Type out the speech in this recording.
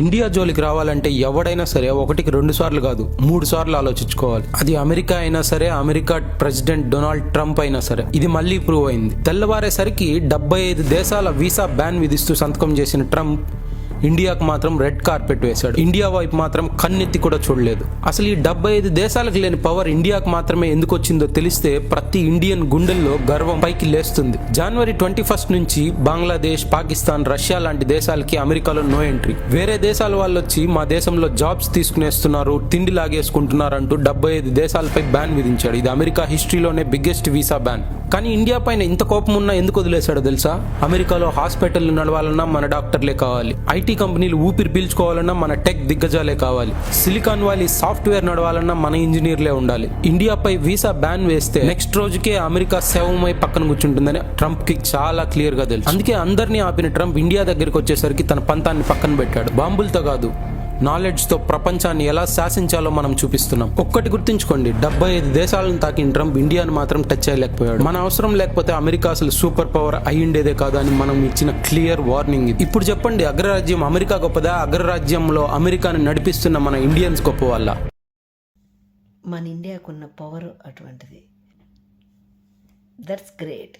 India జోలికి రావాలంటే ఎవడైనా సరే ఒకటికి 2 సార్లు కాదు 3 సార్లు ఆలోచించుకోవాలి. అది అమెరికా అయినా సరే, అమెరికా ప్రెసిడెంట్ డొనాల్డ్ ట్రంప్ అయినా సరే. ఇది మళ్ళీ ప్రూవ్ అయింది. తెల్లవారేసరికి 75 దేశాల వీసా బ్యాన్ విధిస్తూ సంతకం చేసిన ట్రంప్ ఇండియాకు మాత్రం రెడ్ కార్పెట్ వేశాడు. ఇండియా వైపు మాత్రం కన్నెత్తి కూడా చూడలేదు. అసలు ఈ 75 దేశాలకు లేని పవర్ ఇండియాకు మాత్రమే ఎందుకు వచ్చిందో తెలిస్తే ప్రతి ఇండియన్ గుండెల్లో గర్వం పైకి లేస్తుంది. జనవరి 21 నుంచి బంగ్లాదేశ్, పాకిస్తాన్, రష్యా లాంటి దేశాలకి అమెరికాలో నో ఎంట్రీ. వేరే దేశాల వాళ్ళు వచ్చి మా దేశంలో జాబ్స్ తీసుకునేస్తున్నారు, తిండి లాగేసుకుంటున్నారు అంటూ 75 దేశాలపై బ్యాన్ విధించాడు. ఇది అమెరికా హిస్టరీలోనే బిగ్గెస్ట్ వీసా బ్యాన్. కానీ ఇండియా పైన ఇంత కోపం ఉన్నా ఎందుకు వదిలేశాడో తెలుసా? అమెరికాలో హాస్పిటల్ నడవాలన్నా మన డాక్టర్లే కావాలి. ఐటీ కంపెనీలు ఊపిరి పీల్చుకోవాలన్నా మన టెక్ దిగ్గజాలే కావాలి. సిలికాన్ వ్యాలీ సాఫ్ట్వేర్ నడవాలన్నా మన ఇంజనీర్లే ఉండాలి. ఇండియాపై వీసా బ్యాన్ వేస్తే నెక్స్ట్ రోజుకే అమెరికా శవమై పక్కన కూర్చుంటుందని ట్రంప్ కి చాలా క్లియర్ గా తెలుసు. అందుకే అందరినీ ఆపిన ట్రంప్ ఇండియా దగ్గరికి వచ్చేసరికి తన పంతాన్ని పక్కన పెట్టాడు. బాంబులతో కాదు, నాలెడ్జ్ తో ప్రపంచాన్ని ఎలా శాసించాలో మనం చూపిస్తున్నాం. ఒక్కటి గుర్తుంచుకోండి, 75 దేశాలను తాకిన ట్రంప్ ఇండియాను మాత్రం టచ్ చేయలేకపోయాడు. మన అవసరం లేకపోతే అమెరికా అసలు సూపర్ పవర్ అయ్యిండేదే కాదు అని మనం ఇచ్చిన క్లియర్ వార్నింగ్ ఇది. ఇప్పుడు చెప్పండి, అగ్రరాజ్యం అమెరికా గొప్పదా? అగ్రరాజ్యంలో అమెరికాను నడిపిస్తున్న మన ఇండియన్స్ గొప్ప వాళ్ళ? మన ఇండియాకున్న పవర్ అటువంటిది. That's great.